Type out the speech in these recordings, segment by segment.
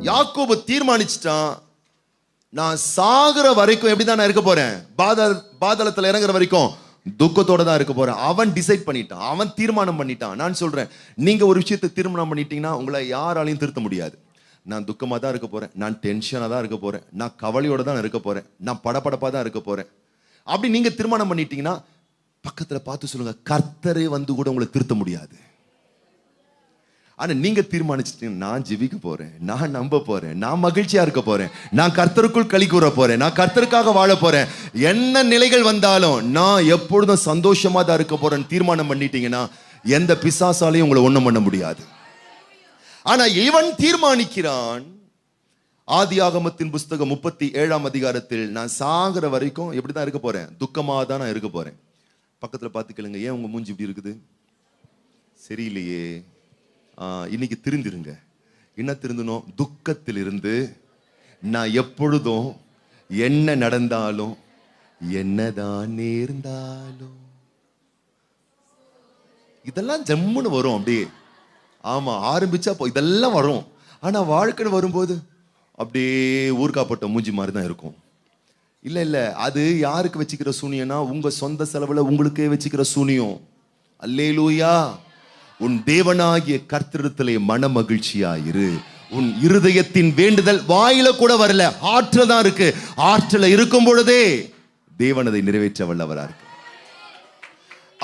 யாக்கோபு தீர்மானிச்சிட்டான், நான் சாகுற வரைக்கும் எப்படிதான் நான் இருக்க போறேன், பாதாளத்துல இறங்குற வரைக்கும் துக்கத்தோட தான் இருக்க போறேன். அவன் டிசைட் பண்ணிட்டான், அவன் தீர்மானம் பண்ணிட்டான். நான் சொல்றேன், நீங்க ஒரு விஷயத்தை தீர்மானம் பண்ணிட்டீங்கன்னா உங்களை யாராலையும் திருத்த முடியாது. நான் துக்கமா தான் இருக்க போறேன், நான் டென்ஷனா தான் இருக்க போறேன், நான் கவலையோட தான் இருக்க போறேன், நான் படபடப்பா தான் இருக்க போறேன், அப்படி நீங்க தீர்மானம் பண்ணிட்டீங்கன்னா பக்கத்துல பார்த்து சொல்லுங்க, கர்த்தரே வந்து கூட உங்களை திருத்த முடியாது. ஆனா நீங்க தீர்மானிச்சிட்டீங்க, நான் ஜெபிக்க போறேன், நான் நம்ப போறேன், நான் மகிழ்ச்சியா இருக்க போறேன், நான் கர்த்தருக்குள் களி கூற போறேன், நான் கர்த்தருக்காக வாழ போறேன், என்ன நிலைகள் வந்தாலும் நான் எப்பொழுதும் சந்தோஷமா தான் இருக்க போறேன்னு தீர்மானம் பண்ணிட்டீங்கன்னா எந்த பிசாசாலையும் உங்களை ஒண்ணும் பண்ண முடியாது. ஆனா இவன் தீர்மானிக்கிறான். ஆதியாகமத்தின் புஸ்தகம் 37ஆம் அதிகாரத்தில், நான் சாகிற வரைக்கும் எப்படிதான் இருக்க போறேன், துக்கமா தான் நான் இருக்க போறேன். பக்கத்துல பார்த்து கேளுங்க, ஏன் உங்க மூஞ்சி இப்படி இருக்குது, சரியில்லையே, இன்னைக்கு திருந்திருங்க. என்ன திருந்தணும்? துக்கத்தில் இருந்து நான் எப்பொழுதும் என்ன நடந்தாலும் என்னதான் நேர்ந்தாலும், இதெல்லாம் ஜம்முன்னு வரும் அப்படியே. ஆமா, ஆரம்பிச்சா இதெல்லாம் வரும். ஆனா வாழ்க்கை வரும்போது அப்படியே ஊர்காப்பட்ட மூஞ்சி மாதிரி தான் இருக்கும். இல்ல இல்ல, அது யாருக்கு வச்சுக்கிற சூனியம்னா உங்க சொந்த செலவுல உங்களுக்கே வச்சுக்கிற சூனியம். அல்லேலூயா. உன் தேவனாகிய கர்த்தரிடத்திலே மன மகிழ்ச்சியாயிரு. உன் இருதயத்தின் வேண்டுதல் வாயில கூட வரல, ஆற்றல் தான் இருக்கு. ஆற்றல இருக்கும் பொழுதே தேவன் அதை நிறைவேற்ற வல்லவரா இருக்கு.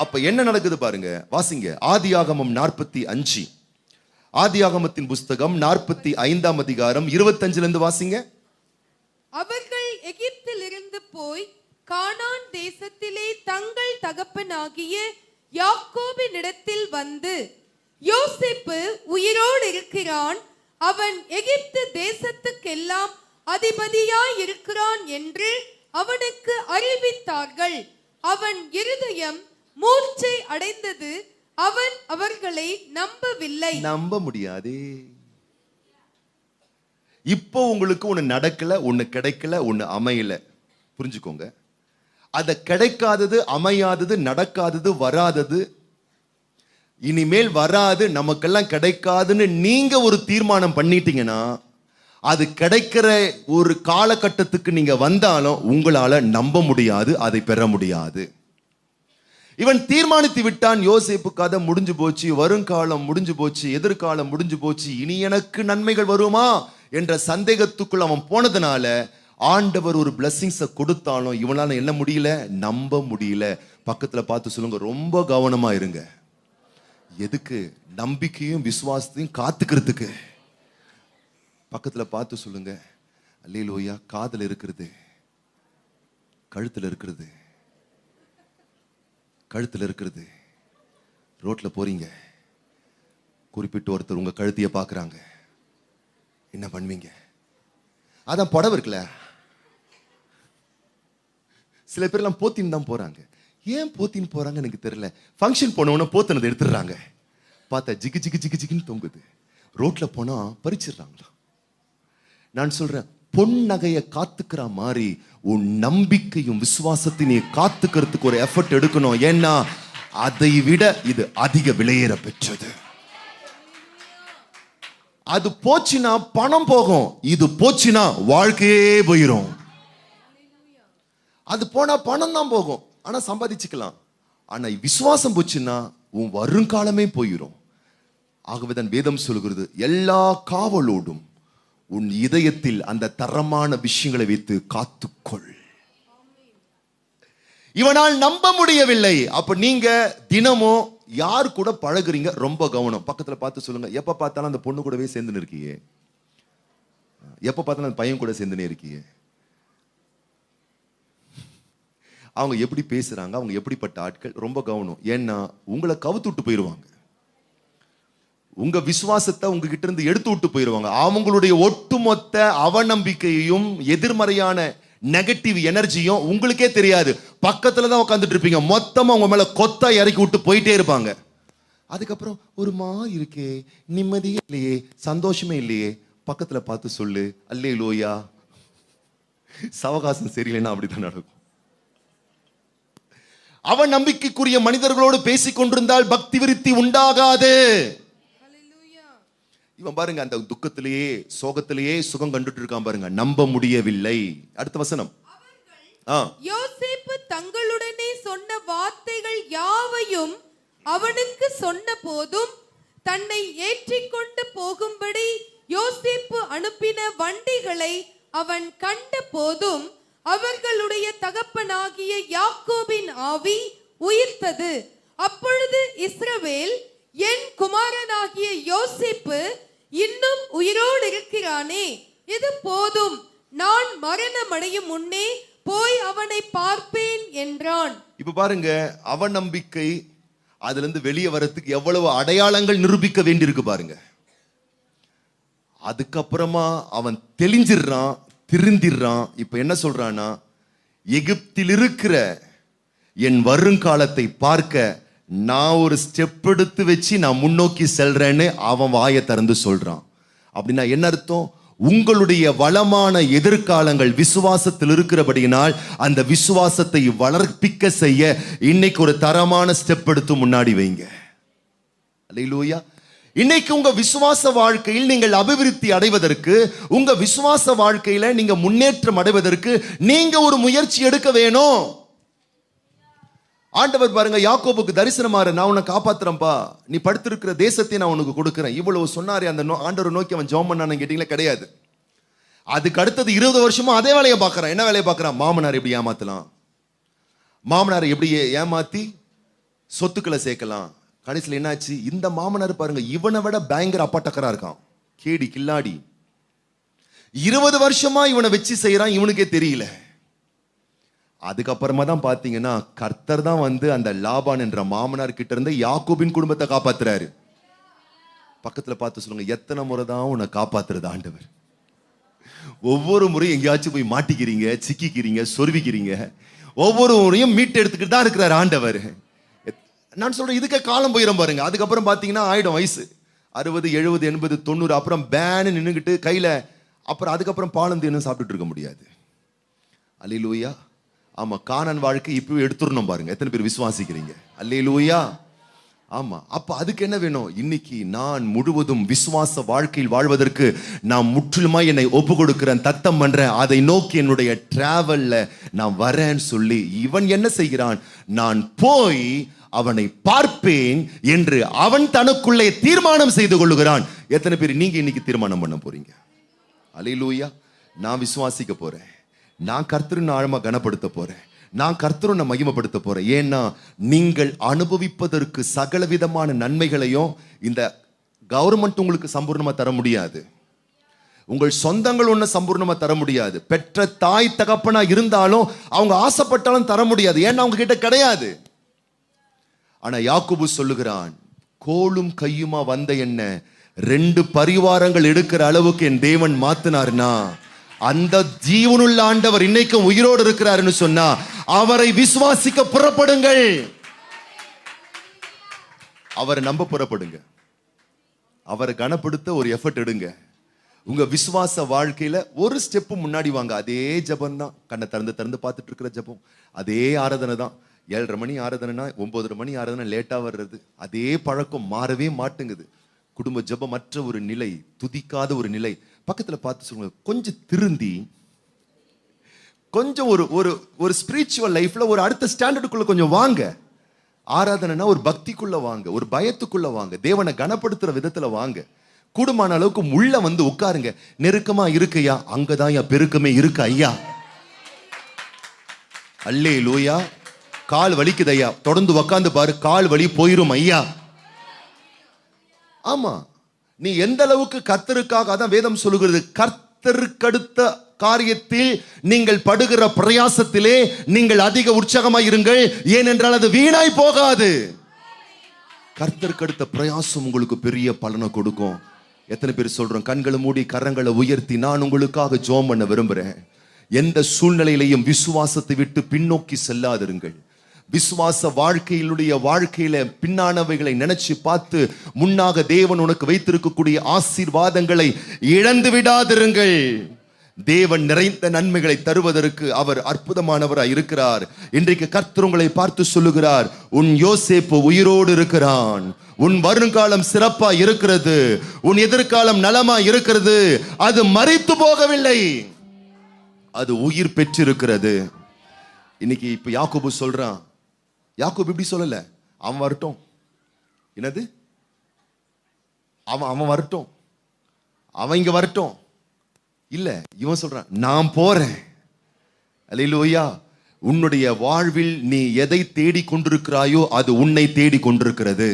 அப்ப என்ன நடக்குது பாருங்க, வாசிங்க. ஆதியாகமம் 45, ஆதியாகமத்தின் புஸ்தகம் 45ஆம் அதிகாரம் 25ல இருந்து வாசிங்க. அவர்கள் எகிப்திலிருந்து போய் கானான் தேசத்திலே தங்கள் தகப்பனாகிய யாக்கோபினிடத்தில் வந்து, யோசேப்பு உயிரோடு இருக்கிறான், அவன் எகிப்து தேசத்துக்கெல்லாம் அதிபதியாய் இருக்கிறான் என்று அவனுக்கு அறிவித்தார்கள். அவன் இருதயம் மூர்ச்சை அடைந்தது, அவன் அவர்களை நம்பவில்லை. நம்ப முடியாதே. இப்போ உங்களுக்கு ஒண்ணு நடக்கல, ஒண்ணு கிடைக்கல, ஒண்ணு அமையல. புரிஞ்சுக்கோங்க, அத கிடைக்காதது, அமையாதது, நடக்காதது, வராதது, இனிமேல் வராது, நமக்கெல்லாம் கிடைக்காதுன்னு நீங்க ஒரு தீர்மானம் பண்ணிட்டீங்கன்னா, அது கிடைக்கிற ஒரு காலகட்டத்துக்கு நீங்க வந்தாலும் உங்களால நம்ப முடியாது, அதை பெற முடியாது. இவன் தீர்மானித்து விட்டான், யோசேப்பு கதை முடிஞ்சு போச்சு, வருங்காலம் முடிஞ்சு போச்சு, எதிர்காலம் முடிஞ்சு போச்சு, இனி எனக்கு நன்மைகள் வருமா என்ற சந்தேகத்துக்குள் அவன் போனதுனால ஆண்டவர் ஒரு பிளஸிங்ஸை கொடுத்தாலும் இவனால என்ன முடியல, நம்ப முடியல. பக்கத்துல பார்த்து சொல்லுங்க, ரொம்ப கவனமா இருங்க. எதுக்கு? நம்பிக்கையும் விசுவாசத்தையும் காத்துக்கிறதுக்கு. பக்கத்துல பார்த்து சொல்லுங்க, அல்லேலூயா. காதுல இருக்கிறது, கழுத்துல இருக்கிறது, கழுத்துல இருக்கிறது. ரோட்ல போறீங்க, குறிப்பிட்டு ஒருத்தர் உங்க கழுத்தைய பாக்குறாங்க, என்ன பண்ணுவீங்க? அதான் புடவை இருக்குல்ல, சில பேர்லாம் போத்தின்னு தான் போறாங்க. ஏன் போத்தின்னு போறாங்க எனக்கு தெரியல. ஃபங்க்ஷன் போனவன போத்தினதை எடுத்துடுறாங்க, பார்த்தா ஜிகு ஜிகு ஜிகு ஜிகுன்னு தொங்குது. ரோட்ல போனா பறிச்சிடுறாங்களா. நான் சொல்றேன், பொன் நகையை காத்துக்கிற மாதிரி உன் நம்பிக்கையும் விசுவாசத்தை நீ காத்துக்கிறதுக்கு ஒரு எஃபர்ட் எடுக்கணும். ஏன்னா அதை விட இது அதிக விலையேற பெற்றது. அது போச்சுன்னா பணம் போகும், இது போச்சுன்னா வாழ்க்கையே போயிடும். அது போனா பணம் தான் போகும், ஆனா சம்பாதிச்சுக்கலாம். ஆனா விசுவாசம் போச்சுன்னா உன் வருங்காலமே போயிடும். ஆகவேதான் வேதம் சொல்கிறது, எல்லா காவலோடும் உன் இதயத்தில் அந்த தரமான விஷயங்களை வைத்து காத்துக்கொள். இவனால் நம்ப முடியவில்லை. அப்ப நீங்க தினமும் யார் கூட பழகுறீங்க, ரொம்ப கவனம். பக்கத்துல பார்த்து சொல்லுங்க, எப்ப பார்த்தாலும் அந்த பொண்ணு கூடவே சேர்ந்துன்னு இருக்கீங்க, எப்ப பார்த்தாலும் அந்த பையன் கூட சேர்ந்துனே இருக்கீங்க. அவங்க எப்படி பேசுறாங்க, அவங்க எப்படிப்பட்ட ஆட்கள், ரொம்ப கவனம். ஏன்னா உங்களை கவுத்து விட்டு போயிடுவாங்க, உங்க விசுவாசத்தை உங்ககிட்ட இருந்து எடுத்து விட்டு போயிடுவாங்க. அவங்களுடைய ஒட்டுமொத்த அவநம்பிக்கையையும் எதிர்மறையான நெகட்டிவ் எனர்ஜியும் உங்களுக்கே தெரியாது. பக்கத்துல தான் உட்காந்துட்டு இருப்பீங்க, மொத்தமா உங்க மேல கொத்தா இறக்கி விட்டு போயிட்டே இருப்பாங்க. அதுக்கப்புறம் ஒரு இருக்கே, நிம்மதியே இல்லையே, சந்தோஷமே இல்லையே. பக்கத்துல பார்த்து சொல்லு, அல்லேலூயா. சவகாசம் சரியில்லைன்னா அப்படித்தான் நடக்கும். அவன் நம்பிக்கைக்குரிய மனிதர்களோடு பேசிக் கொண்டிருந்தால் பக்தி விருத்தி உண்டாகாது. இவன் பாருங்க அந்த துக்கத்திலேயே சோகத்திலேயே சுகம் கண்டுட்டு இருக்கான் பாருங்க. நம்ப முடியவில்லை. அடுத்த வசனம். யோசேப்பு தங்களுடனே சொன்ன வார்த்தைகள் யாவையும் அவனுக்கு சொன்ன போதும் தன்னை ஏற்றிக்கொண்டு போகும்படி யோசேப்பு அனுப்பின வண்டிகளை அவன் கண்ட போதும் அவர்களுடைய தகப்பனாகிய யாக்கோபின் ஆவி உயிர்த்தது. அப்பொழுது இஸ்ரவேல், என் குமாரனாகிய யோசேப்பு இன்னும் உயிரோடு இருக்கிறானே, இது போதும், நான் மரணமடையும் முன்னே போய் அவனை பார்ப்பேன் என்றான். இப்ப பாருங்க, அவநம்பிக்கை அதுல இருந்து வெளியே வரத்துக்கு எவ்வளவு அடையாளங்கள் நிரூபிக்க வேண்டியிருக்கு பாருங்க. அதுக்கப்புறமா அவன் தெளிஞ்சிடுறான், திருந்திடுறான். இப்ப என்ன சொல்றான்னா, எகிப்தில் இருக்கிற என் வருங்காலத்தை பார்க்க நான் ஒரு ஸ்டெப் எடுத்து வச்சு நான் முன்னோக்கி செல்றேன்னு அவன் வாயை திறந்து சொல்றான். அப்படின்னா என்ன அர்த்தம்? உங்களுடைய வளமான எதிர்காலங்கள் விசுவாசத்தில் இருக்கிறபடியினால் அந்த விசுவாசத்தை வளர்ப்பிக்க செய்ய இன்னைக்கு ஒரு தரமான ஸ்டெப் எடுத்து முன்னாடி வைங்க. அல்லேலூயா. இன்னைக்கு உங்க விசுவாச வாழ்க்கையில் நீங்கள் அபிவிருத்தி அடைவதற்கு, உங்க விசுவாச வாழ்க்கையில நீங்க முன்னேற்றம் அடைவதற்கு நீங்க ஒரு முயற்சி எடுக்க வேணும். ஆண்டவர் பாருங்க, யாக்கோபுக்கு தரிசனமாறு, நான் உன்னை காப்பாத்துறேன்பா, நீ படுத்திருக்கிற தேசத்தை நான் உனக்கு கொடுக்குறேன், இவ்வளவு சொன்னாரு. அந்த ஆண்டவர் நோக்கி அவன் ஜெபம் பண்ணான்னு கேட்டீங்களா? கிடையாது. அதுக்கு அடுத்தது 20 வருஷமா அதே வேலையை பார்க்கறான். என்ன வேலையை பார்க்கறான்? மாமனார் எப்படி ஏமாத்தலாம், மாமனாரை எப்படி ஏமாத்தி சொத்துக்களை சேர்க்கலாம். கடைசியில் என்னாச்சு? இந்த மாமனார் பாருங்க, இவனை விட பயங்கர அப்பாட்டக்கரா இருக்கான், கேடி கில்லாடி. 20 வருஷமா இவனை வச்சு செய்யறான், இவனுக்கே தெரியல. அதுக்கப்புறமா தான் பாத்தீங்கன்னா கர்த்தர் தான் வந்து அந்த லாபான் என்ற மாமனார் கிட்ட இருந்து யாக்கோபின் குடும்பத்தை காப்பாத்துறாரு. பக்கத்துல பார்த்து சொல்லுங்க, எத்தனை முறை தான் உன்னை காப்பாத்துறது ஆண்டவர்? ஒவ்வொரு முறையும் எங்கேயாச்சும் போய் மாட்டிக்கிறீங்க, சிக்கிக்கிறீங்க, சொருவிக்கிறீங்க. ஒவ்வொரு முறையும் மீட்டு எடுத்துக்கிட்டு தான் இருக்கிறார் ஆண்டவர். நான் சொல்றேன், இதுக்கே காலம் போயிடும் பாருங்க. அதுக்கப்புறம் பாத்தீங்கன்னா ஆயிடும் வயசு 60, 70, 80, 90. அப்புறம் பேனு நின்றுக்கிட்டு கையில, அப்புறம் அதுக்கப்புறம் பாலம் தேனும் சாப்பிட்டுட்டு இருக்க முடியாது. அல்லேலூயா. ஆமா, கானான் வாழ்க்கை இப்பவே எடுத்துடணும் பாருங்க. எத்தனை பேர் விசுவாசிக்கிறீங்க? அல்லேலூயா. ஆமா. அப்ப அதுக்கு என்ன வேணும்? இன்னைக்கு நான் முழுவதும் விசுவாச வாழ்க்கையில் வாழ்வதற்கு நான் முற்றிலுமாய் என்னை ஒப்பு கொடுக்கிறேன், தத்தம் பண்றேன், அதை நோக்கி என்னுடைய டிராவல்ல நான் வரேன்னு சொல்லி இவன் என்ன செய்கிறான்? நான் போய் அவனை பார்ப்பேன் என்று அவன் தனக்குள்ளே தீர்மானம் செய்து கொள்ளுகிறான். எத்தனை பேர் நீங்க இன்னைக்கு தீர்மானம் பண்ண போறீங்க? அல்லேலூயா. நான் விசுவாசிக்க போறேன், நான் கர்த்தரை ஆழமா கனப்படுத்த போறேன், நான் கர்த்தரை மகிமைப்படுத்த போறேன். ஏன்னா நீங்கள் அனுபவிப்பதற்கு சகல விதமான நன்மைகளையும் இந்த கவர்மெண்ட் உங்களுக்கு சம்பூர்ணமா தர முடியாது. உங்கள் சொந்தங்கள் ஒண்ணு சம்பூர்ணமா தர முடியாது. பெற்ற தாய் தகப்பனா இருந்தாலும் அவங்க ஆசைப்பட்டாலும் தர முடியாது. ஏன்னா அவங்க கிட்ட கிடையாது. ஆனா யாக்கோபு சொல்லுகிறான், கோலும் கையுமா வந்த என்ன 2 பரிவாரங்கள் எடுக்கிற அளவுக்கு என் தேவன் மாத்தினார்னா, அந்த ஜீவனுள்ள ஆண்டவர் இன்னைக்கும் உயிரோடு இருக்கிறாருன்னு சொன்னா அவரை விசுவாசிக்க புறப்படுங்கள். அவரை நம்ப புறப்படுங்க. அவரை கனப்படுத்த ஒரு எஃபர்ட் எடுங்க. உங்க விசுவாச வாழ்க்கையில ஒரு ஸ்டெப் முன்னாடி வாங்க. அதே ஜபம் தான், கண்ணை திறந்து திறந்து பார்த்துட்டு இருக்கிற ஜபம், அதே ஆராதனை தான். 7:30 மணி ஆராதனைனா 9:30 மணி ஆராதனை லேட்டா வர்றது, அதே பழக்கம் மாறவே மாட்டுங்குது. குடும்ப ஜபம் மற்ற ஒரு நிலை, துதிக்காத ஒரு நிலை. பக்கத்துல பார்த்து சொல்லுங்க, கொஞ்சம் திருந்தி கொஞ்சம் ஒரு ஸ்பிரிச்சுவல் லைஃப்ல ஒரு அடுத்த ஸ்டாண்டர்டுக்குள்ள கொஞ்சம் வாங்க. ஆராதனைனா ஒரு பக்திக்குள்ள வாங்க, ஒரு பயத்துக்குள்ள வாங்க, தேவனை கனப்படுத்துற விதத்துல வாங்க. கூடுமான அளவுக்கு உள்ள வந்து உட்காருங்க. நெருக்கமா இருக்கையா, அங்கதான் பெருக்கமே இருக்கு ஐயா. அல்லேலூயா. கால் வலிக்குது ஐயா, தொடர்ந்து உக்காந்து பாரு, கால் வலி போயிரும் ஐயா. ஆமா, நீ எந்த அளவுக்கு கர்த்தருக்காக, அதான் வேதம் சொல்லுகிறது, கர்த்தருக்கடுத்த காரியத்தில் நீங்கள் படுகிற பிரயாசத்திலே நீங்கள் அதிக உற்சாகமாய் இருங்கள், ஏனென்றால் அது வீணாய் போகாது. கர்த்தருக்கடுத்த பிரயாசம் உங்களுக்கு பெரிய பலனை கொடுக்கும். எத்தனை பேர் சொல்றோம், கண்களை மூடி கரங்களை உயர்த்தி நான் உங்களுக்காக ஜெபம் பண்ண விரும்புறேன். எந்த சூழ்நிலையிலையும் விசுவாசத்தை விட்டு பின்னோக்கி செல்லாதிருங்கள். விசுவாச வாழ்க்கையில பின்னானவைகளை நினைச்சு பார்த்து முன்னாக தேவன் உனக்கு வைத்திருக்கக்கூடிய ஆசீர்வாதங்களை இழந்து விடாதிருங்கள். தேவன் நிறைந்த நன்மைகளை தருவதற்கு அவர் அற்புதமானவராய் இருக்கிறார். இன்றைக்கு கர்த்தர் உங்களை பார்த்து சொல்லுகிறார், உன் யோசேப்பு உயிரோடு இருக்கிறான், உன் வருங்காலம் சிறப்பா இருக்கிறது, உன் எதிர்காலம் நலமா இருக்கிறது. அது மரித்து போகவில்லை, அது உயிர் பெற்றிருக்கிறது. இன்னைக்கு இப்ப யாக்கோபு சொல்றான். யாக்கோபு இப்படி சொல்லல, அவன் வரட்டும். என்னது? அவன் வரட்டும், அவன் இங்க வரட்டும் இல்ல, இவன் சொல்றான், நான் போறேன். அல்லேலூயா. உன்னுடைய வாழ்வில் நீ எதை தேடி கொண்டிருக்கிறாயோ அது உன்னை தேடி கொண்டிருக்கிறது.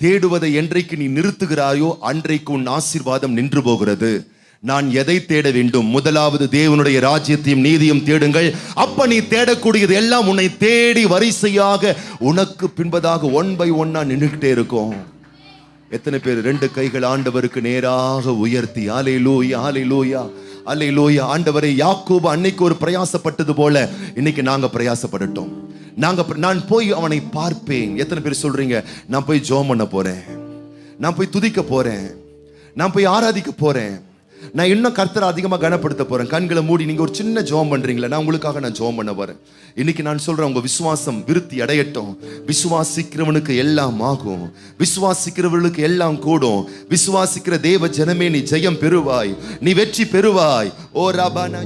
தேடுவதை என்றைக்கு நீ நிறுத்துகிறாயோ அன்றைக்கு உன் ஆசீர்வாதம் நின்று போகிறது. நான் எதை தேட வேண்டும்? முதலாவது தேவனுடைய ராஜ்யத்தையும் நீதியும் தேடுங்கள். அப்ப நீ தேடக்கூடியது எல்லாம் உன்னை தேடி வரிசையாக உனக்கு பின்பதாக ஒன் பை ஒன்னா நின்றுகிட்டே இருக்கும். எத்தனை பேர் ரெண்டு கைகள் ஆண்டவருக்கு நேராக உயர்த்தி அல்லேலூயா அல்லேலூயா அல்லேலூயா. ஆண்டவரே, யாக்கோபு அன்னைக்கு ஒரு பிரயாசப்பட்டது போல இன்னைக்கு நாங்க பிரயாசப்படட்டும். நான் போய் அவனை பார்ப்பேன். எத்தனை பேர் சொல்றீங்க, நான் போய் ஜெபம் பண்ண போறேன், நான் போய் துதிக்க போறேன், நான் போய் ஆராதிக்க போறேன், நான் இன்னும் கர்த்தரை அதிகமாக கனப்படுத்த போறேன். கண்களை மூடி நீங்க ஒரு சின்ன ஜெபம் பண்றீங்களா? நான் உங்களுக்காக நான் ஜெபம் பண்ண போறேன். இன்னைக்கு நான் சொல்றேன், உங்க விசுவாசம் விருத்தி அடையட்டும். விசுவாசிக்கிறவனுக்கு எல்லாம் ஆகும், விசுவாசிக்கிறவர்களுக்கு எல்லாம் கூடும். விசுவாசிக்கிற தேவ ஜனமே, நீ ஜெயம் பெறுவாய், நீ வெற்றி பெறுவாய். ஓ ரபானா